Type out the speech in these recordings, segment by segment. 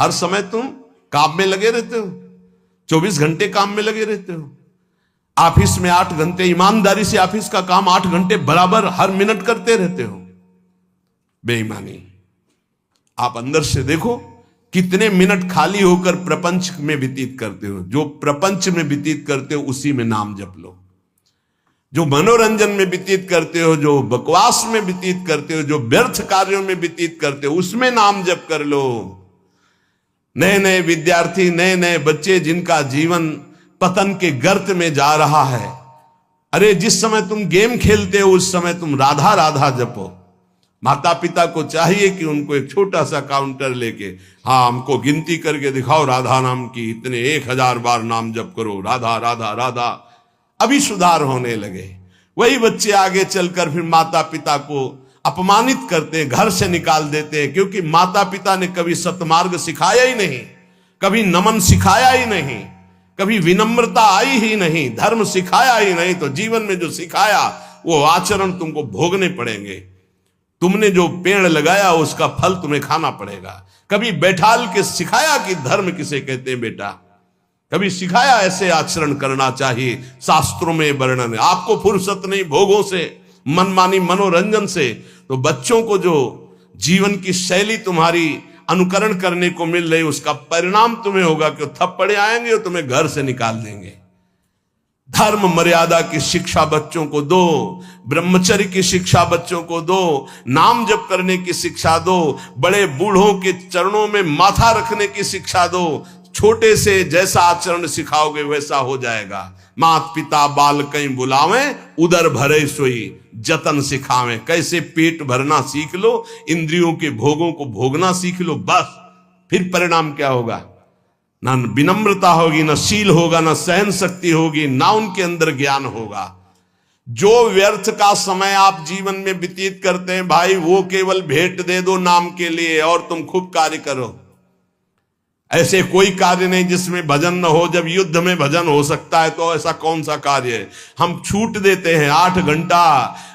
हर समय तुम काम में लगे रहते हो, 24 घंटे काम में लगे रहते हो। ऑफिस में 8 घंटे ईमानदारी से ऑफिस का काम 8 घंटे बराबर हर मिनट करते रहते हो। बेईमानी। आप अंदर से देखो कितने मिनट खाली होकर प्रपंच में व्यतीत करते हो। जो प्रपंच में व्यतीत करते हो उसी में नाम जप लो। जो मनोरंजन में व्यतीत करते हो, जो बकवास में व्यतीत करते हो, जो व्यर्थ कार्यों में व्यतीत करते हो, उसमें नाम जप कर लो। नए नए विद्यार्थी, नए नए बच्चे जिनका जीवन पतन के गर्त में जा रहा है, अरे जिस समय तुम गेम खेलते हो उस समय तुम राधा राधा जपो। माता पिता को चाहिए कि उनको एक छोटा सा काउंटर लेके, हाँ हमको गिनती करके दिखाओ राधा नाम की, इतने 1000 बार नाम जप करो, राधा राधा राधा। अभी सुधार होने लगे। वही बच्चे आगे चलकर फिर माता पिता को अपमानित करते हैं, घर से निकाल देते हैं, क्योंकि माता पिता ने कभी सतमार्ग सिखाया ही नहीं, कभी नमन सिखाया ही नहीं, कभी विनम्रता आई ही नहीं, धर्म सिखाया ही नहीं। तो जीवन में जो सिखाया वो आचरण तुमको भोगने पड़ेंगे। तुमने जो पेड़ लगाया उसका फल तुम्हें खाना पड़ेगा। कभी बैठाल के सिखाया कि धर्म किसे कहते हैं बेटा, कभी सिखाया ऐसे आचरण करना चाहिए, शास्त्रों में वर्णन है। आपको फुर्सत नहीं भोगों से, मनमानी मनोरंजन से, तो बच्चों को जो जीवन की शैली तुम्हारी अनुकरण करने को मिल रही उसका परिणाम तुम्हें होगा कि थप्पड़े आएंगे और तुम्हें घर से निकाल देंगे। धर्म मर्यादा की शिक्षा बच्चों को दो, ब्रह्मचर्य की शिक्षा बच्चों को दो, नाम जप करने की शिक्षा दो, बड़े बूढ़ों के चरणों में माथा रखने की शिक्षा दो। छोटे से जैसा आचरण सिखाओगे वैसा हो जाएगा। मात पिता बाल कहीं बुलावें, उदर भरे सोई जतन सिखावें। कैसे पेट भरना सीख लो, इंद्रियों के भोगों को भोगना सीख लो, बस फिर परिणाम क्या होगा? ना विनम्रता होगी, ना शील होगा, ना सहन शक्ति होगी, ना उनके अंदर ज्ञान होगा। जो व्यर्थ का समय आप जीवन में व्यतीत करते हैं भाई, वो केवल भेंट दे दो नाम के लिए और तुम खूब कार्य करो। ऐसे कोई कार्य नहीं जिसमें भजन न हो। जब युद्ध में भजन हो सकता है तो ऐसा कौन सा कार्य है? हम छूट देते हैं 8 घंटा।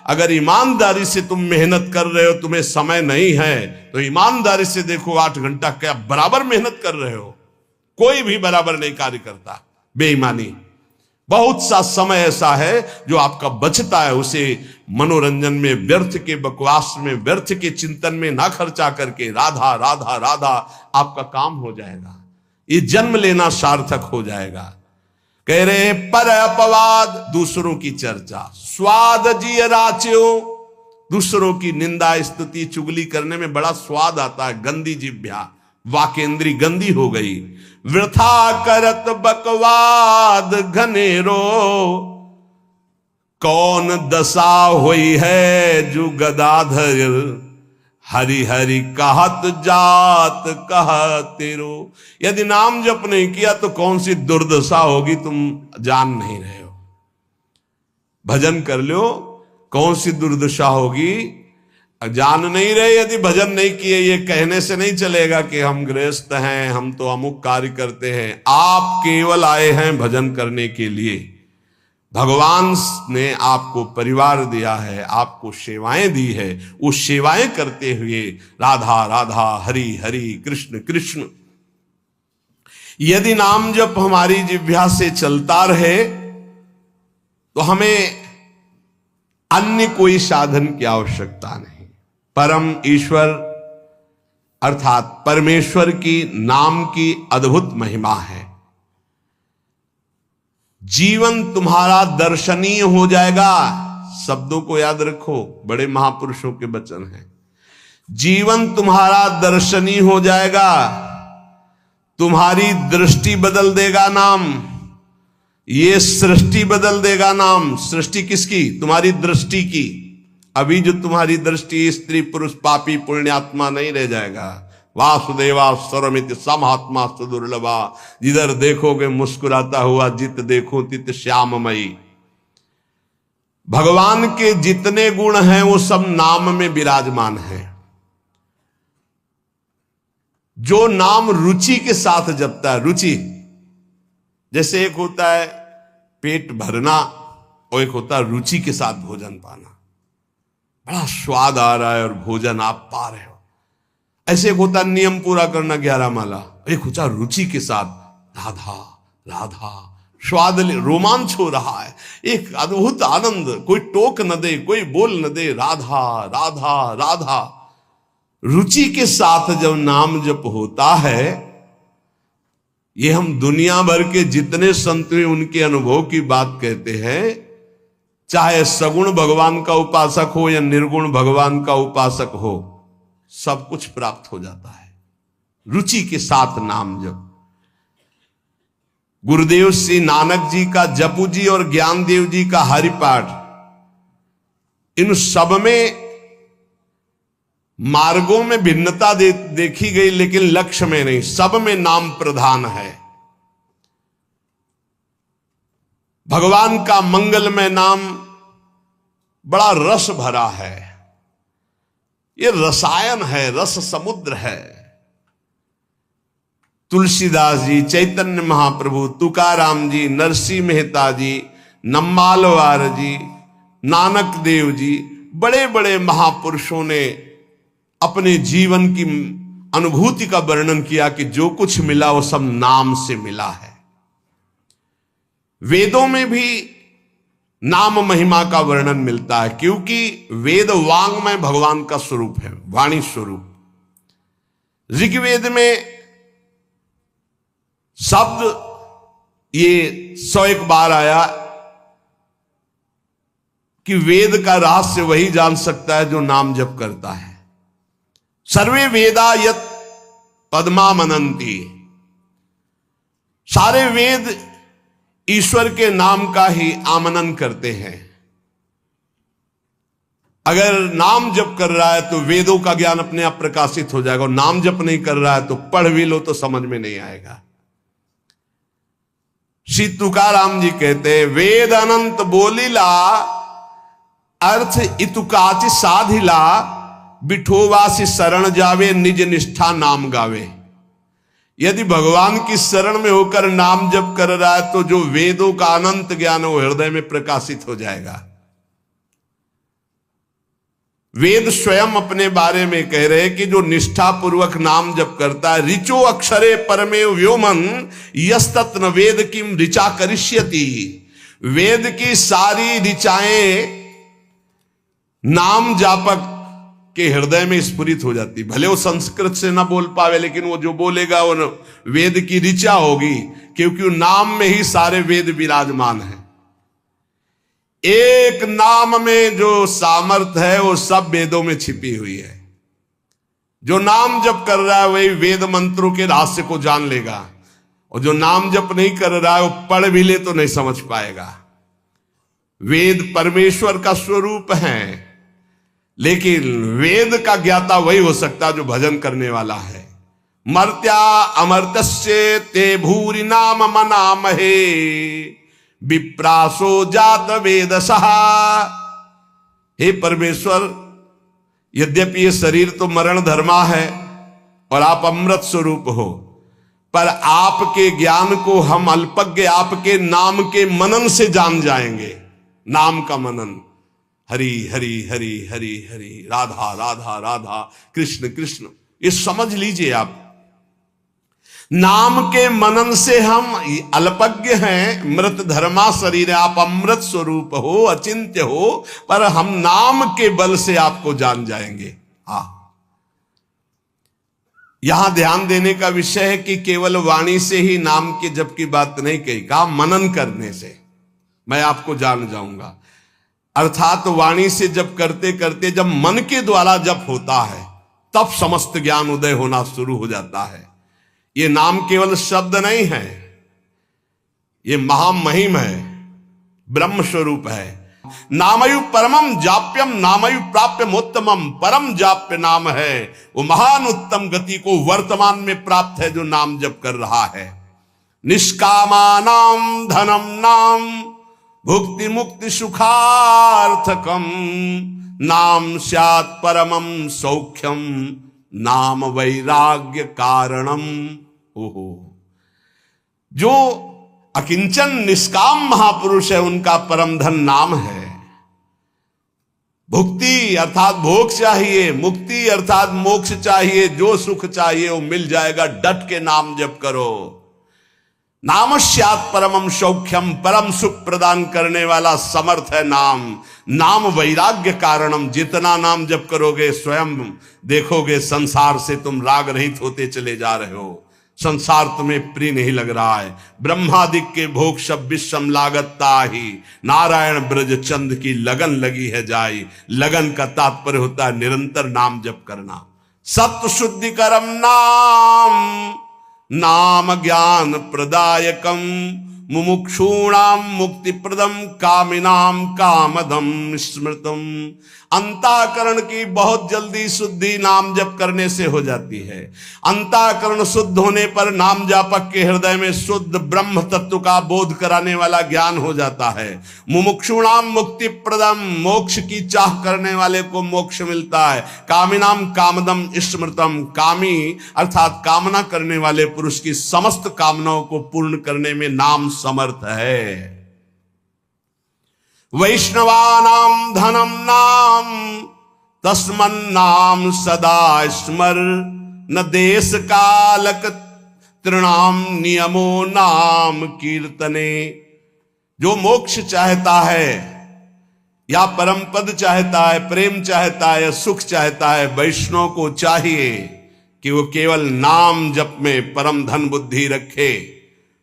अगर ईमानदारी से तुम मेहनत कर रहे हो, तुम्हें समय नहीं है तो ईमानदारी से देखो 8 घंटा क्या बराबर मेहनत कर रहे हो? कोई भी बराबर नहीं कार्य करता। बेईमानी। बहुत सा समय ऐसा है जो आपका बचता है, उसे मनोरंजन में, व्यर्थ के बकवास में, व्यर्थ के चिंतन में ना खर्चा करके राधा राधा राधा आपका काम हो जाएगा। ये जन्म लेना सार्थक हो जाएगा। कह रहे हैं पर अपवाद, दूसरों की चर्चा, स्वाद जिय राच्यो। दूसरों की निंदा स्तुति चुगली करने में बड़ा स्वाद आता है। गंदी जिह्वा, वाकेंद्री गंदी हो गई। वृथा करत बकवाद घनेरो, कौन दशा हुई है जो गदाधर। हरि हरि कहत जात कहतेरो। यदि नाम जप नहीं किया तो कौन सी दुर्दशा होगी तुम जान नहीं रहे हो। भजन कर लो, कौन सी दुर्दशा होगी जान नहीं रहे। यदि भजन नहीं किए, ये कहने से नहीं चलेगा कि हम गृहस्थ हैं, हम तो अमुक कार्य करते हैं। आप केवल आए हैं भजन करने के लिए। भगवान ने आपको परिवार दिया है, आपको सेवाएं दी है। वो सेवाएं करते हुए राधा राधा, हरि हरि, कृष्ण कृष्ण। यदि नाम जप हमारी जिह्वा से चलता रहे तो हमें अन्य कोई साधन की आवश्यकता नहीं। परम ईश्वर अर्थात परमेश्वर की नाम की अद्भुत महिमा है। जीवन तुम्हारा दर्शनीय हो जाएगा। शब्दों को याद रखो, बड़े महापुरुषों के वचन हैं। जीवन तुम्हारा दर्शनीय हो जाएगा। तुम्हारी दृष्टि बदल देगा नाम। ये सृष्टि बदल देगा नाम। सृष्टि किसकी? तुम्हारी दृष्टि की। अभी जो तुम्हारी दृष्टि स्त्री पुरुष पापी पुण्यात्मा नहीं रह जाएगा। वासुदेवा सर्वमित समात्मा सुदुर्लभा। जिधर देखोगे मुस्कुराता हुआ, जित देखो तित श्याममयी। भगवान के जितने गुण हैं वो सब नाम में विराजमान हैं। जो नाम रुचि के साथ जपता है, रुचि जैसे एक होता है पेट भरना और एक होता है रुचि के साथ भोजन पाना। बड़ा स्वाद आ रहा है और भोजन आप पा रहे हो। ऐसे एक होता नियम पूरा करना 11 माला, एक होता रुचि के साथ राधा राधा, स्वाद रोमांच हो रहा है, एक अद्भुत आनंद, कोई टोक न दे, कोई बोल न दे, राधा राधा राधा। रुचि के साथ जब नाम जप होता है, ये हम दुनिया भर के जितने संत हैं उनके अनुभव की बात कहते हैं, चाहे सगुण भगवान का उपासक हो या निर्गुण भगवान का उपासक हो, सब कुछ प्राप्त हो जाता है रुचि के साथ नाम जप। गुरुदेव श्री नानक जी का जपू जी और ज्ञानदेव जी का हरिपाठ, इन सब में मार्गों में भिन्नता देखी गई, लेकिन लक्ष्य में नहीं, सब में नाम प्रधान है। भगवान का मंगलमय नाम बड़ा रस भरा है, ये रसायन है, रस समुद्र है। तुलसीदास जी, चैतन्य महाप्रभु, तुकाराम जी, नरसिंह मेहता जी, नम्मालवार जी, नानक देव जी, बड़े बड़े महापुरुषों ने अपने जीवन की अनुभूति का वर्णन किया कि जो कुछ मिला वो सब नाम से मिला है। वेदों में भी नाम महिमा का वर्णन मिलता है, क्योंकि वेद वांग्मय भगवान का स्वरूप है, वाणी स्वरूप। ऋग्वेद में शब्द ये 101 बार आया कि वेद का रहस्य वही जान सकता है जो नाम जप करता है। सर्वे वेदा यत पद्मा मनंती, सारे वेद ईश्वर के नाम का ही आमनन करते हैं। अगर नाम जप कर रहा है तो वेदों का ज्ञान अपने आप प्रकाशित हो जाएगा, और नाम जप नहीं कर रहा है तो पढ़ भी लो तो समझ में नहीं आएगा। श्री तुकाराम जी कहते हैं, वेद अनंत बोलीला, अर्थ इतुकाचि साधिला, बिठोवासी शरण जावे, निज निष्ठा नाम गावे। यदि भगवान की शरण में होकर नाम जप कर रहा है तो जो वेदों का अनंत ज्ञान वो हृदय में प्रकाशित हो जाएगा। वेद स्वयं अपने बारे में कह रहे हैं कि जो निष्ठा पूर्वक नाम जप करता है, ऋचो अक्षरे परमे व्योमन यस्तत् न वेद किम ऋचा करिष्यति। वेद की सारी ऋचाएं नाम जापक के हृदय में स्फुरित हो जाती। भले वो संस्कृत से ना बोल पावे, लेकिन वो जो बोलेगा वो वेद की ऋचा होगी, क्योंकि नाम में ही सारे वेद विराजमान हैं। एक नाम में जो सामर्थ्य है वो सब वेदों में छिपी हुई है। जो नाम जप कर रहा है वही वेद मंत्रों के रहस्य को जान लेगा, और जो नाम जप नहीं कर रहा है वो पढ़ भी ले तो नहीं समझ पाएगा। वेद परमेश्वर का स्वरूप है, लेकिन वेद का ज्ञाता वही हो सकता जो भजन करने वाला है। मर्त्या अमर्त्य ते भूरि नाम मनामहे, विप्रासो जात वेदसहा। हे परमेश्वर, यद्यपि ये शरीर तो मरण धर्मा है और आप अमृत स्वरूप हो, पर आपके ज्ञान को हम अल्पज्ञ आपके नाम के मनन से जान जाएंगे। नाम का मनन, हरि हरि हरि हरि हरि, राधा राधा राधा, कृष्ण कृष्ण, ये समझ लीजिए आप। नाम के मनन से हम अल्पज्ञ हैं, मृत धर्मा शरीर है, आप अमृत स्वरूप हो, अचिंत्य हो, पर हम नाम के बल से आपको जान जाएंगे। हाँ, यहां ध्यान देने का विषय है कि केवल वाणी से ही नाम के जप की बात नहीं कही, कहा मनन करने से मैं आपको जान जाऊंगा। अर्थात वाणी से जप करते करते जब मन के द्वारा जप होता है तब समस्त ज्ञान उदय होना शुरू हो जाता है। ये नाम केवल शब्द नहीं है, ये महामहिम है, ब्रह्म स्वरूप है। नामयु परमम जाप्यम नामयु प्राप्यमोत्तमम, परम जाप्य नाम है, वो महान उत्तम गति को वर्तमान में प्राप्त है जो नाम जप कर रहा है। निष्कामानाम धनम नाम भुक्ति मुक्ति सुखार्थकम, नाम स्यात् परमम सौख्यम, नाम वैराग्य कारणम। ओहो, जो अकिंचन निष्काम महापुरुष है उनका परम धन नाम है। भुक्ति अर्थात भोग चाहिए, मुक्ति अर्थात मोक्ष चाहिए, जो सुख चाहिए वो मिल जाएगा। डट के नाम जप करो। नामस्यात् परमम सौख्यम, परम सुख प्रदान करने वाला समर्थ है नाम। नाम वैराग्य कारणम, जितना नाम जप करोगे स्वयं देखोगे संसार से तुम राग रहित होते चले जा रहे हो। संसार तुम्हें प्रिय नहीं लग रहा है। ब्रह्मादिक के भोग सब विषम लागता ही, नारायण ब्रज चंद की लगन लगी है जाई। लगन का तात्पर्य होता है निरंतर नाम जप करना। सत्य शुद्धिकरम नाम, नाम ज्ञान प्रदायकम, मुमुक्षूणाम मुक्ति प्रदम, कामिनाम कामदम स्मृतम। अंतःकरण की बहुत जल्दी शुद्धि नाम जप करने से हो जाती है। अंतःकरण शुद्ध होने पर नाम जापक के हृदय में शुद्ध ब्रह्म तत्व का बोध कराने वाला ज्ञान हो जाता है। मुमुक्षुणाम मुक्ति प्रदम, मोक्ष की चाह करने वाले को मोक्ष मिलता है। कामिनाम कामदम स्मृतम, कामी अर्थात कामना करने वाले पुरुष की समस्त कामनाओं को पूर्ण करने में नाम समर्थ है। वैष्णवानाम धनम नाम, तस्मन्नाम सदा स्मर, न देश कालक तृणाम नियमो नाम कीर्तने। जो मोक्ष चाहता है या परम पद चाहता है, प्रेम चाहता है या सुख चाहता है, वैष्णव को चाहिए कि वो केवल नाम जप में परम धन बुद्धि रखे।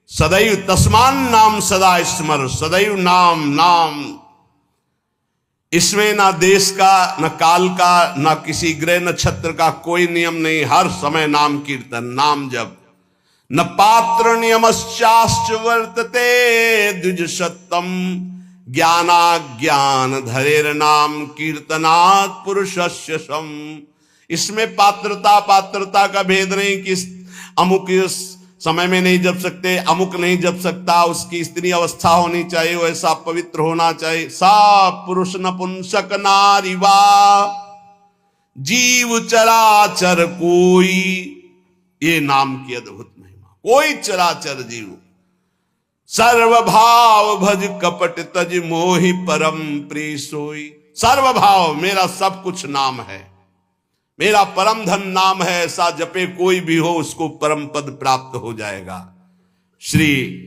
सदैव तस्मान नाम सदा स्मर, सदैव नाम नाम। इसमें ना देश का, न काल का, न किसी ग्रह नक्षत्र का कोई नियम नहीं। हर समय नाम कीर्तन, नाम जप। न पात्र नियमश्चाश्च वर्तते द्विज सत्तम, ज्ञानाज्ञान धरेर नाम कीर्तनात् पुरुषस्य सम। इसमें पात्रता का भेद नहीं कि अमुक समय में नहीं जप सकते, अमुक नहीं जप सकता, उसकी स्त्री अवस्था होनी चाहिए, वैसा पवित्र होना चाहिए। सा पुरुष नपुंसक नारी वा, जीव चराचर कोई, ये नाम की अद्भुत महिमा। कोई चराचर जीव, सर्वभाव भज कपट तज मोहि परम प्रिय सोई। सर्वभाव, मेरा सब कुछ नाम है, मेरा परम धन नाम है। ऐसा जपे कोई भी हो उसको परम पद प्राप्त हो जाएगा। श्री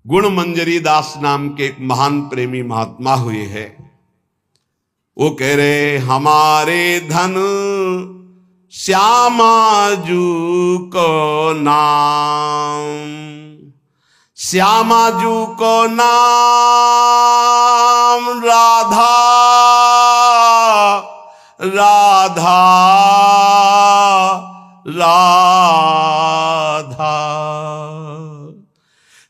गुण मंजरी दास नाम के एक महान प्रेमी महात्मा हुए हैं। वो कह रहे, हमारे धन श्यामाजू को नाम, श्यामाजू को नाम, राधा राधा राधा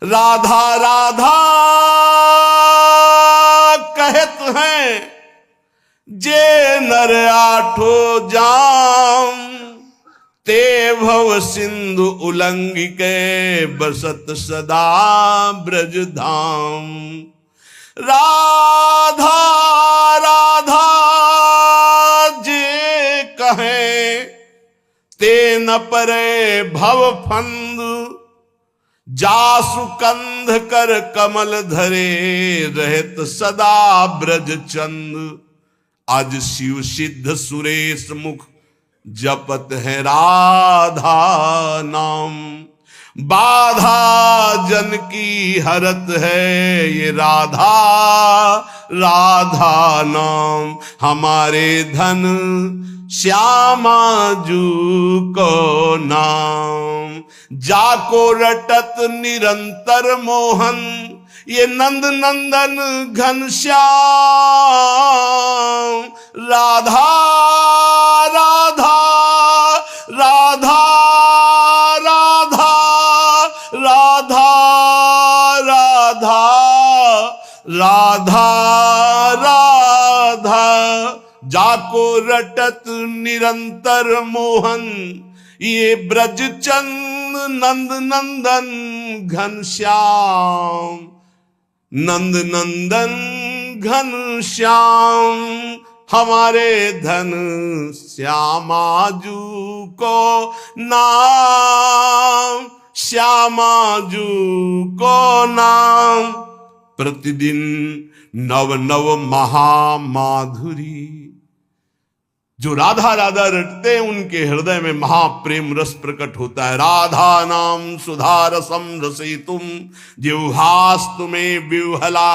राधा राधा कहत हैं जे नर आठो जाम, ते भव सिंधु उलंघि के बसत सदा ब्रज धाम। राधा राधा जे कहे, ते न परे भव फंद, जासु कंध कर कमल धरे, रहत सदा ब्रज चंद। आज शिव सिद्ध सुरेश मुख जपत है राधा नाम, बाधा जन की हरत है ये राधा राधा नाम। हमारे धन श्यामाजू को नाम, जाको रटत निरंतर मोहन, ये नंद नंदन घनश्याम। राधा राधा राधा राधा राधा राधा राधा राधा, जाको रटत निरंतर मोहन, ये ब्रज चंद नंद नंदन घनश्याम। नंद नंदन घनश्याम, हमारे धन श्यामाजू को नाम, श्यामाजू को नाम। प्रतिदिन नव नव महामाधुरी। जो राधा राधा रटते हैं उनके हृदय में महाप्रेम रस प्रकट होता है। राधा नाम सुधा रसम रसितुम जिह्वास्तु में विह्वला।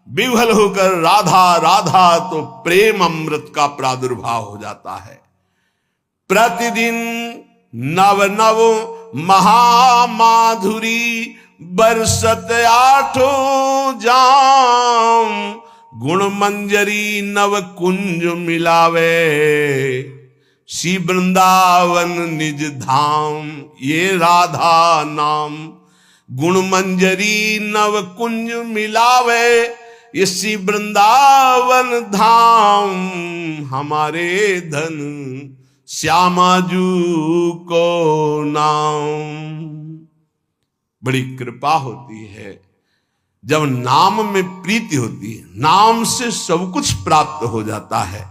विह्वल होकर राधा राधा तो प्रेम अमृत का प्रादुर्भाव हो जाता है। प्रतिदिन नव नव महामाधुरी बरसत आठों जाम। गुण मंजरी नव कुंज मिलावे श्री वृंदावन निज धाम। ये राधा नाम गुण मंजरी नव कुंज मिलावे ये श्री वृंदावन धाम। हमारे धन श्यामाजू को नाम। बड़ी कृपा होती है जब नाम में प्रीति होती है। नाम से सब कुछ प्राप्त हो जाता है।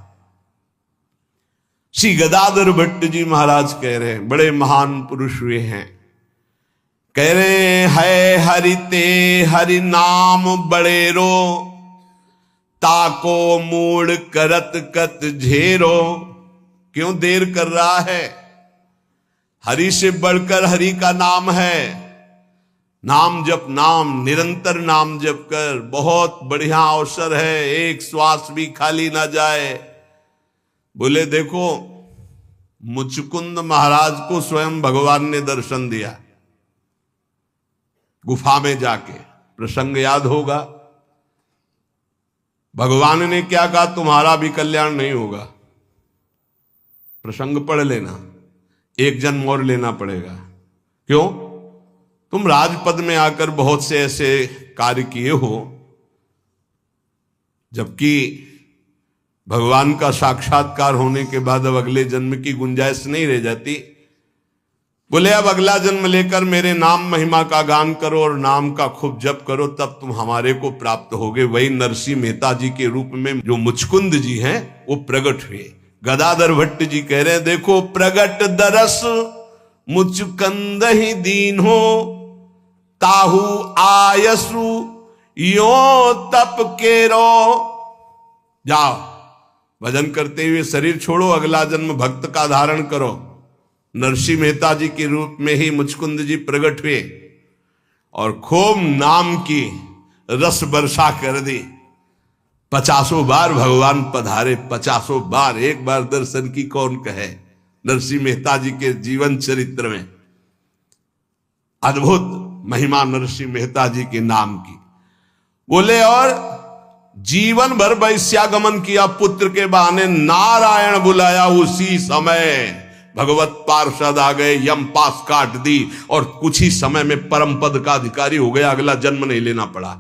श्री गदाधर भट्ट जी महाराज कह रहे हैं, बड़े महान पुरुष हुए हैं, कह रहे है हरिते हरि नाम बड़ेरो ताको मूड करत कत झेरो। क्यों देर कर रहा है? हरि से बढ़कर हरि का नाम है। नाम जप, नाम निरंतर नाम जप कर बहुत बढ़िया अवसर है, एक श्वास भी खाली ना जाए। बोले देखो मुचकुंद महाराज को स्वयं भगवान ने दर्शन दिया गुफा में जाके, प्रसंग याद होगा। भगवान ने क्या कहा? तुम्हारा भी कल्याण नहीं होगा। प्रसंग पढ़ लेना, एक जन्म और लेना पड़ेगा। क्यों? तुम राजपद में आकर बहुत से ऐसे कार्य किए हो, जबकि भगवान का साक्षात्कार होने के बाद अब अगले जन्म की गुंजाइश नहीं रह जाती। बोले अब अगला जन्म लेकर मेरे नाम महिमा का गान करो और नाम का खूब जप करो, तब तुम हमारे को प्राप्त होगे। वही नरसिंह मेहता जी के रूप में जो मुचकुंद जी हैं वो प्रकट हुए। गदाधर भट्ट जी कह रहे हैं देखो प्रगट दरस मुचकंद ही दीन हो ताहू आयसु यो तप केरो। जाओ भजन करते हुए शरीर छोड़ो, अगला जन्म भक्त का धारण करो। नरसिंह मेहता जी के रूप में ही मुचकुंद जी प्रकट हुए और खूब नाम की रस वर्षा कर दी। 50 बार भगवान पधारे, 50 बार। एक बार दर्शन की कौन कहे? नरसिंह मेहता जी के जीवन चरित्र में अद्भुत महिमा नरसिंह मेहता जी के नाम की। बोले और जीवन भर वैश्यागमन किया, पुत्र के बहाने नारायण बुलाया, उसी समय भगवत पार्षद आ गए, यम पास काट दी और कुछ ही समय में परम पद का अधिकारी हो गया। अगला जन्म नहीं लेना पड़ा।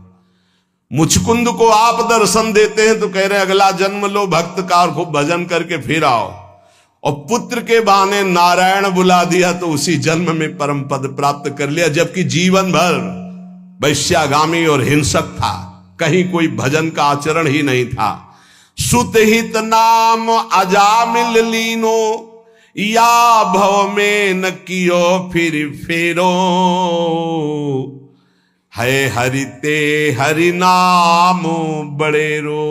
मुचकुंद को आप दर्शन देते हैं तो कह रहे अगला जन्म लो, भक्त का खूब भजन करके फिर आओ। और पुत्र के बहाने नारायण बुला दिया तो उसी जन्म में परम पद प्राप्त कर लिया, जबकि जीवन भर वैश्यागामी और हिंसक था, कहीं कोई भजन का आचरण ही नहीं था। सुतहित नाम अजामिल लीनो या भव में न कियो फिर फेरो। है हरिते हरि नाम बड़ेरो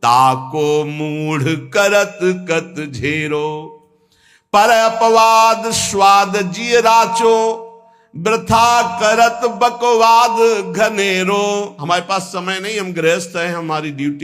ताको मूढ़ करत कत झेरो। पर अपवाद स्वाद जिय राचो वृथा करत बकवाद घनेरो। हमारे पास समय नहीं, हम गृहस्थ हैं, हमारी ड्यूटी